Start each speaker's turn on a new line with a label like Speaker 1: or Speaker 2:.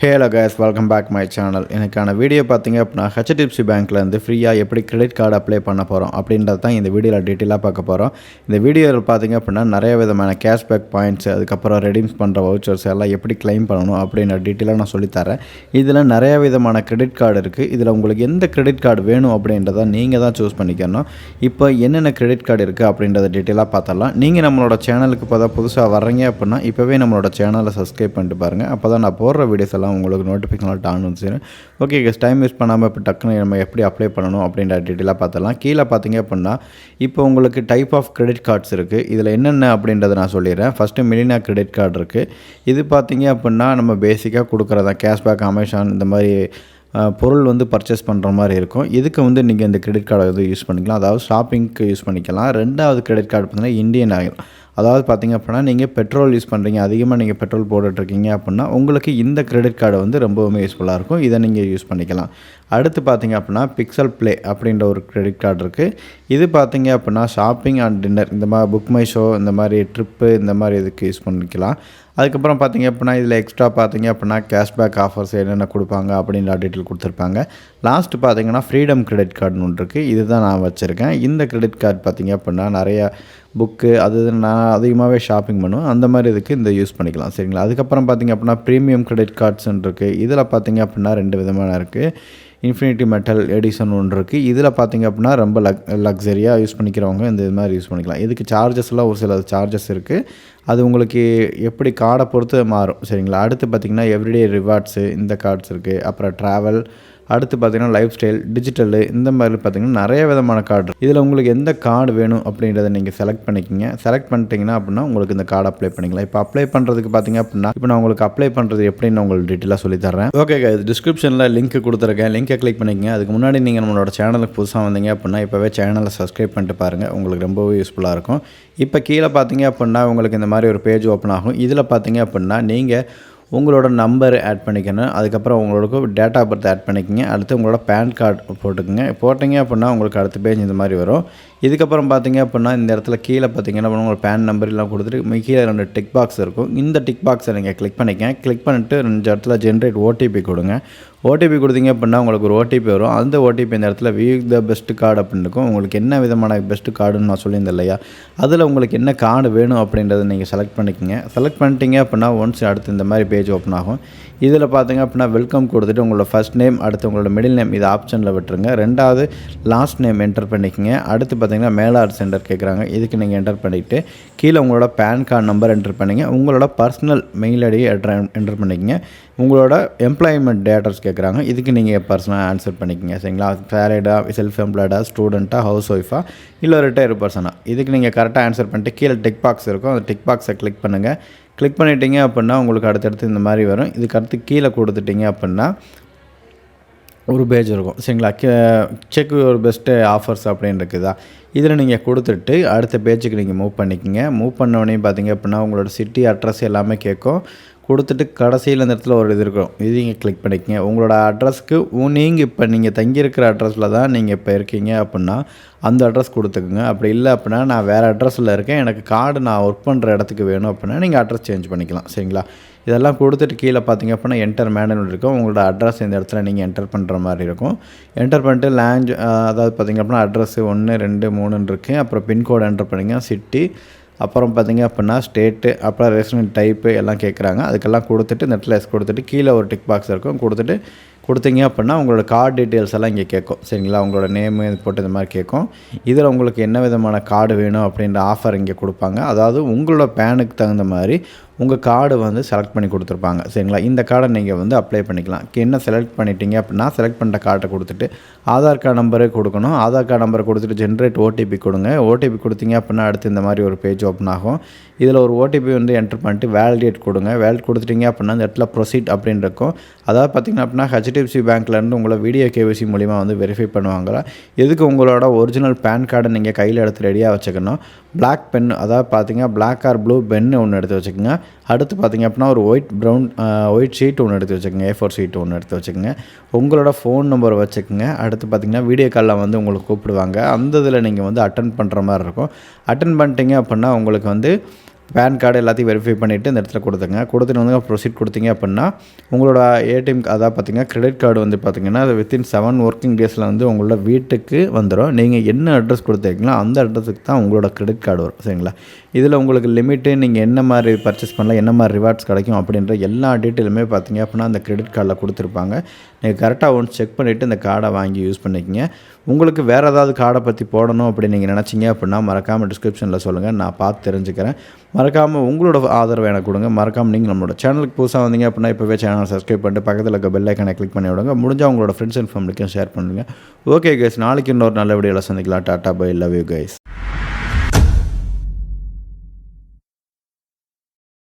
Speaker 1: Hello guys, welcome back my channel. எனக்கான வீடியோ பார்த்தீங்க அப்படின்னா ஹெச்டிஎஃப்சி பேங்க்லேருந்து ஃப்ரீயாக எப்படி கிரெடிட் கார்டு அப்ளை பண்ண போகிறோம் அப்படின்றது தான் இந்த வீடியோவில் டீட்டெயிலாக பார்க்க போகிறோம். இந்த வீடியோவில் பார்த்தீங்க அப்படின்னா நிறைய விதமான கேஷ்பேக் பாயிண்ட்ஸ், அதுக்கப்புறம் ரெடீம்ஸ் பண்ணுற வவுச்சர்ஸ் எல்லாம் எப்படி கிளைம் பண்ணணும் அப்படின்ற டீட்டெயிலாக நான் சொல்லித்தரேன். இதில் நிறைய விதமான கிரெடிட் கார்டு இருக்குது. இதில் உங்களுக்கு எந்த கிரெடிட் கார்டு வேணும் அப்படின்றத நீங்கள் தான் சூஸ் பண்ணிக்கணும். இப்போ என்னென்ன கிரெடிட் கார்டு இருக்குது அப்படின்றத டீட்டெயிலாக பார்த்தரலாம். நீங்கள் நம்மளோட சேனலுக்கு இப்போ தான் புதுசாக வர்றீங்க அப்படின்னா இப்போவே நம்மளோட சேனலை சப்ஸ்கிரைப் பண்ணிட்டு பாருங்கள். அப்போ தான் நான் போடுற வீடியோஸ் எல்லாம் உங்களுக்கு நோட்டிஃபிகேஷன் ஆன் வந்து. ஓகே கைஸ், டைம் வேஸ்ட் பண்ணாமல் இப்போ டக்குன்னு நம்ம எப்படி அப்ளை பண்ணணும் அப்படின்ற டீட்டெயிலாக பார்த்தலாம். கீழே பார்த்தீங்க அப்படின்னா இப்போ உங்களுக்கு டைப் ஆஃப் கிரெடிட் கார்ட்ஸ் இருக்குது. இதில் என்னென்ன அப்படின்றத நான் சொல்லிடுறேன். ஃபஸ்ட்டு மிலினா கிரெடிட் கார்டு இருக்குது. இது பார்த்தீங்க அப்படின்னா நம்ம பேசிக்காக கொடுக்குறதா கேஷ்பேக், அமேசான் இந்த மாதிரி பொருள் வந்து பர்ச்சேஸ் பண்ணுற மாதிரி இருக்கும். இதுக்கு வந்து நீங்கள் இந்த கிரெடிட் கார்டை வந்து யூஸ் பண்ணிக்கலாம். அதாவது ஷாப்பிங்க்கு யூஸ் பண்ணிக்கலாம். ரெண்டாவது கிரெடிட் கார்டு பார்த்தீங்கன்னா இந்தியன் ஆயில். அதாவது பார்த்திங்க அப்படின்னா நீங்கள் பெட்ரோல் யூஸ் பண்ணுறீங்க, அதிகமாக நீங்கள் பெட்ரோல் போட்டுட்ருக்கீங்க அப்படின்னா உங்களுக்கு இந்த கிரெடிட் கார்டு வந்து ரொம்பவுமே யூஸ்ஃபுல்லாக இருக்கும். இதை நீங்கள் யூஸ் பண்ணிக்கலாம். அடுத்து பார்த்திங்க அப்படின்னா பிக்சல் ப்ளே அப்படின்ற ஒரு கிரெடிட் கார்டு இருக்குது. இது பார்த்திங்க அப்படின்னா ஷாப்பிங் அண்ட் டின்னர், இந்த மாதிரி புக் மை ஷோ, இந்த மாதிரி ட்ரிப்பு, இந்த மாதிரி இதுக்கு யூஸ் பண்ணிக்கலாம். அதுக்கப்புறம் பார்த்திங்க அப்படின்னா இதில் எக்ஸ்ட்ரா பார்த்திங்க அப்படின்னா கேஷ்பேக் ஆஃபர்ஸ் என்னென்ன கொடுப்பாங்க அப்படின்ற டீட்டெயில் கொடுத்துருப்பாங்க. லாஸ்ட்டு பார்த்திங்கன்னா ஃப்ரீடம் கிரெடிட் கார்டுன்னு ஒன்று இருக்குது. இது தான் நான் வச்சுருக்கேன். இந்த கிரெடிட் கார்டு பார்த்திங்க அப்படின்னா நிறையா புக்கு அது நான் அதிகமாகவே ஷாப்பிங் பண்ணுவேன். அந்த மாதிரி இதுக்கு இந்த யூஸ் பண்ணிக்கலாம். சரிங்களா. அதுக்கப்புறம் பார்த்திங்க அப்படின்னா ப்ரீமியம் கிரெடிட் கார்ட்ஸ்ன்னு இருக்குது. இதில் பார்த்திங்க அப்படின்னா 2 விதமான இருக்குது. இன்ஃபினிட்டி மெட்டல் எடிஷன் ஒன்று இருக்குது. இதில் பார்த்திங்க அப்படின்னா ரொம்ப லக்ஸரியாக யூஸ் பண்ணிக்கிறவங்க இந்த இது மாதிரி யூஸ் பண்ணிக்கலாம். இதுக்கு சார்ஜஸ்லாம் ஒரு சில சார்ஜஸ் இருக்குது. அது உங்களுக்கு எப்படி கார்டை பொறுத்து மாறும். சரிங்களா. அடுத்து பார்த்திங்கன்னா எவ்ரிடே ரிவார்ட்ஸு இந்த கார்ட்ஸ் இருக்குது. அப்புறம் ட்ராவல், அடுத்து பார்த்திங்கன்னா லைஃப் ஸ்டைல், டிஜிட்டலு, இந்த மாதிரி பார்த்திங்கன்னா நிறைய விதமான கார்டு. இதில் உங்களுக்கு எந்த கார்டு வேணும் அப்படின்றத நீங்கள் செலக்ட் பண்ணிக்கிங்க. செலக்ட் பண்ணிட்டீங்கன்னா அப்படின்னா உங்களுக்கு இந்த கார்டு அப்ளை பண்ணிக்கலாம். இப்போ அப்ளை பண்ணுறதுக்கு பார்த்திங்க அப்படின்னா இப்போ நான் உங்களுக்கு அப்ளை பண்ணுறது எப்படின்னு நான் உங்களுக்கு டீட்டெயிலாக சொல்லித்தரேன். ஓகே கைஸ், டிஸ்கிரிப்ஷனில் லிங்க் கொடுத்துருக்கேன். லிங்கை கிளிக் பண்ணிக்கங்க. அதுக்கு முன்னாடி நீங்கள் நம்மளோட சேனலுக்கு புதுசாக வந்தீங்க அப்படின்னா இப்போவே சேனலை சப்ஸ்கிரைப் பண்ணிட்டு பாருங்கள். உங்களுக்கு ரொம்பவே யூஸ்ஃபுல்லாக இருக்கும். இப்போ கீழே பார்த்திங்க அப்படின்னா உங்களுக்கு இந்த மாதிரி ஒரு பேஜ் ஓப்பன் ஆகும். இதில் பார்த்திங்க அப்படின்னா நீங்கள் உங்களோட நம்பர் ஆட் பண்ணிக்கணும். அதுக்கப்புறம் உங்களோட டேட் ஆஃப் பர்த் ஆட் பண்ணிக்கங்க. அடுத்து உங்களோட பேன் கார்டு போட்டுக்கோங்க. போட்டிங்க அப்படின்னா உங்களுக்கு அடுத்த பேஜ் இந்த மாதிரி வரும். இதுக்கப்புறம் பார்த்திங்க அப்படின்னா இந்த இடத்துல கீழே பார்த்திங்கன்னா உங்களோட பேன் நம்பர் எல்லாம் கொடுத்துட்டு கீழே 2 டிக் பாக்ஸ் இருக்கும். இந்த டிக் பாக்ஸை நீங்கள் கிளிக் பண்ணிக்கங்க. கிளிக் பண்ணிவிட்டு 2 இடத்துல ஜென்ரேட் ஓடிபி கொடுங்க. ஓடிபி கொடுத்தீங்க அப்படின்னா உங்களுக்கு ஒரு ஓடிபி வரும். அந்த ஓடிபி இந்த இடத்துல வியூ த பெஸ்ட் கார்டு அப்படின்னு இருக்கும். உங்களுக்கு என்ன விதமான பெஸ்ட்டு கார்டுன்னு நான் சொல்லியிருந்தேன் இல்லையா, அதில் உங்களுக்கு என்ன கார்டு வேணும் அப்படின்றத நீங்கள் செலக்ட் பண்ணிக்கோங்க. செலக்ட் பண்ணிட்டீங்க அப்படின்னா ஒன்ஸ் அடுத்து இந்த மாதிரி பேஜ் ஓப்பன் ஆகும். இதில் பார்த்திங்க அப்படின்னா வெல்கம் கொடுத்துட்டு உங்களோட ஃபஸ்ட் நேம், அடுத்து உங்களோட மிடில் நேம் இது ஆப்ஷனில் விட்டுருங்க. ரெண்டாவது லாஸ்ட் நேம் என்டர் பண்ணிக்கோங்க. அடுத்து பார்த்திங்கன்னா மேலார் சென்டர் கேட்குறாங்க. இதுக்கு நீங்கள் என்டர் பண்ணிவிட்டு கீழே உங்களோட பேன் கார்டு நம்பர் என்டர் பண்ணிங்க. உங்களோட பர்சனல் மெயில் ஐடி என்டர் பண்ணிக்கங்க. உங்களோட எம்ப்ளாய்மெண்ட் டேட்டர்ஸ் கேட்குறாங்க. இதுக்கு நீங்கள் பர்சனலாக ஆன்சர் பண்ணிக்கங்க. சரிங்களா. சேலரிடாக, செல்ஃப் எம்ப்ளாய்டாக, ஸ்டூடெண்ட்டாக, ஹவுஸ் ஒய்ஃபாக, இல்லை ரிட்டையர்டு பர்சனாக, இதுக்கு நீங்கள் கரெக்டாக ஆன்சர் பண்ணிட்டு கீழே டிக் பாக்ஸ் இருக்கும். அந்த டிக் பாக்ஸை கிளிக் பண்ணுங்கள். கிளிக் பண்ணிட்டீங்க அப்படின்னா உங்களுக்கு அடுத்தடுத்து இந்த மாதிரி வரும். இதுக்கு அடுத்து கீழே கொடுத்துட்டிங்க அப்படின்னா ஒரு பேஜ் இருக்கும். சரிங்களா. செக் ஒரு பெஸ்ட்டு ஆஃபர்ஸ் அப்படின்னு இருக்குதா, இதில் நீங்கள் கொடுத்துட்டு அடுத்த பேஜுக்கு நீங்கள் மூவ் பண்ணிக்கோங்க. மூவ் பண்ணோடனே பார்த்திங்க அப்படின்னா உங்களோட சிட்டி அட்ரஸ் எல்லாமே கேட்கும். கொடுத்துட்டு கடைசியில் இந்த இடத்துல ஒரு இது இருக்கும். இது நீங்கள் கிளிக் பண்ணிக்கங்க. உங்களோட அட்ரஸ்க்கு நீங்கள் இப்போ நீங்கள் தங்கியிருக்கிற அட்ரஸில் தான் நீங்கள் இப்போ இருக்கீங்க அப்படின்னா அந்த அட்ரஸ் கொடுத்துக்குங்க. அப்படி இல்லை அப்படின்னா நான் வேறு அட்ரஸில் இருக்கேன், எனக்கு கார்டு நான் ஒர்க் பண்ணுற இடத்துக்கு வேணும் அப்படின்னா நீங்கள் அட்ரஸ் சேஞ்ச் பண்ணிக்கலாம். சரிங்களா. இதெல்லாம் கொடுத்துட்டு கீழே பார்த்திங்க அப்படின்னா என்டர் மேனுவல் இருக்கும். உங்களோட அட்ரஸ் இந்த இடத்துல நீங்கள் என்டர் பண்ணுற மாதிரி இருக்கும். என்டர் பண்ணிட்டு லேண்ட், அதாவது பார்த்திங்க அப்படின்னா அட்ரஸ் 1 2 3 இருக்குது. அப்புறம் பின்கோடு என்டர் பண்ணிங்க, சிட்டி, அப்புறம் பார்த்திங்க அப்படின்னா ஸ்டேட்டு, அப்புறம் ரெசிடென்ட் டைப்பு எல்லாம் கேட்குறாங்க. அதுக்கெல்லாம் கொடுத்துட்டு இந்த இடத்துல எஸ் கொடுத்துட்டு கீழே ஒரு டிக் பாக்ஸ் இருக்கும். கொடுத்தீங்க அப்படின்னா உங்களோட கார்டு டீட்டெயில்ஸ் எல்லாம் இங்கே கேட்கும். சரிங்களா. உங்களோட நேமு இது போட்டு இந்த மாதிரி கேட்கும். இதில் உங்களுக்கு என்ன விதமான கார்டு வேணும் அப்படின்ற ஆஃபர் இங்கே கொடுப்பாங்க. அதாவது உங்களோட பேனுக்கு தகுந்த மாதிரி உங்கள் கார்டு வந்து செலக்ட் பண்ணி கொடுத்துருப்பாங்க. சரிங்களா. இந்த கார்டை நீங்கள் வந்து அப்ளை பண்ணிக்கலாம். என்ன செலக்ட் பண்ணிட்டீங்க அப்படின்னா செலக்ட் பண்ணுற கார்டை கொடுத்துட்டு ஆதார் கார்டு நம்பரே கொடுக்கணும். ஆதார் கார்டு நம்பரை கொடுத்துட்டு ஜென்ரேட் ஓடிபி கொடுங்க. ஓடிபி கொடுத்தீங்க அப்படின்னா அடுத்து இந்த மாதிரி ஒரு பேஜ் ஓப்பன் ஆகும். இதில் ஒரு ஓடிபி வந்து என்டர் பண்ணிட்டு வேலிடேட் கொடுங்க. வேலிட் கொடுத்துட்டீங்க அப்படின்னா இந்த இடத்துல ப்ரொசீட் அப்படின்னு இருக்கும். அதாவது பார்த்திங்கன்னா அப்படின்னா ஹெச்டிஎஃப்சி பேங்க்லேருந்து உங்களை வீடியோ கேவிசி மூலிமா வந்து வெரிஃபை பண்ணுவாங்களா. எதுக்கு உங்களோட ஒரிஜினல் பேன் கார்டை நீங்கள் கையில் எடுத்து ரெடியாக வச்சுக்கணும். பிளாக் பென், அதாவது பார்த்திங்கன்னா பிளாக் ஆர் ப்ளூ பென்னு ஒன்று எடுத்து வச்சுக்கோங்க. அடுத்து பார்த்திங்க அப்படின்னா ஒரு ஒயிட் ஷீட் ஒன்று எடுத்து வச்சுக்கோங்க. A4 ஷீட் ஒன்று எடுத்து வச்சுக்கோங்க. உங்களோட ஃபோன் நம்பரை வச்சுக்கோங்க. அடுத்து பார்த்திங்கன்னா வீடியோ காலில் வந்து உங்களுக்கு கூப்பிடுவாங்க. அந்த இதில் நீங்கள் வந்து அட்டன் பண்ணுற மாதிரி இருக்கும். அட்டன் பண்ணிட்டீங்க அப்படின்னா உங்களுக்கு வந்து பேன் கார்டு எல்லாத்தையும் வெரிஃபை பண்ணிவிட்டு இந்த இடத்துல கொடுத்துங்க. கொடுத்துட்டு வந்து ப்ரொசீட் கொடுத்தீங்க அப்படின்னா உங்களோட ஏடிஎம் அதாவது பார்த்திங்கன்னா கிரெடிட் கார்டு வந்து பார்த்திங்கன்னா அது வித்தின் 7 ஒர்க்கிங் டேஸில் வந்து உங்களோட வீட்டுக்கு வந்துடும். நீங்கள் என்ன அட்ரஸ் கொடுத்துருக்கீங்களோ அந்த அட்ரஸுக்கு தான் உங்களோட கிரெடிட் கார்டு வரும். சரிங்களா? இதில் உங்களுக்கு லிமிட்டு, நீங்கள் என்ன மாதிரி பர்ச்சேஸ் பண்ணலாம், என்ன மாதிரி ரிவார்ட்ஸ் கிடைக்கும் அப்படின்ற எல்லா டீட்டெயிலுமே பார்த்திங்க அப்படின்னா அந்த கிரெடிட் கார்டில் கொடுத்துருப்பாங்க. நீங்கள் கரெக்டாக ஒன்ஸ் செக் பண்ணிவிட்டு இந்த கார்டை வாங்கி யூஸ் பண்ணிக்கங்க. உங்களுக்கு வேறு ஏதாவது கார்டை பற்றி போடணும் அப்படின்னு நீங்கள் நினச்சிங்க அப்படின்னா மறக்காமல் டிஸ்கிரிப்ஷனில் சொல்லுங்கள், நான் பார்த்து தெரிஞ்சுக்கிறேன். மறக்காமல் உங்களோட ஆதரவு எனக்கு கொடுங்க. மறக்காமல் நீங்கள் நம்மளோட சேனலுக்கு புதுசாக வந்தீங்க அப்படின்னா இப்போவே சேனலை சப்ஸ்கிரைப் பண்ணிட்டு பக்கத்தில் இருக்க பெல் ஐக்கனை கிளிக் பண்ணி விடுங்க. முடிஞ்சால் உங்களோட ஃப்ரெண்ட்ஸ் அண்ட் ஃபேமிலிக்கும் ஷேர் பண்ணுங்கள். ஓகே கைஸ், நாளைக்கு இன்னொரு நல்ல வீடியோவில் சந்திக்கலாம். Tata bye, love you guys.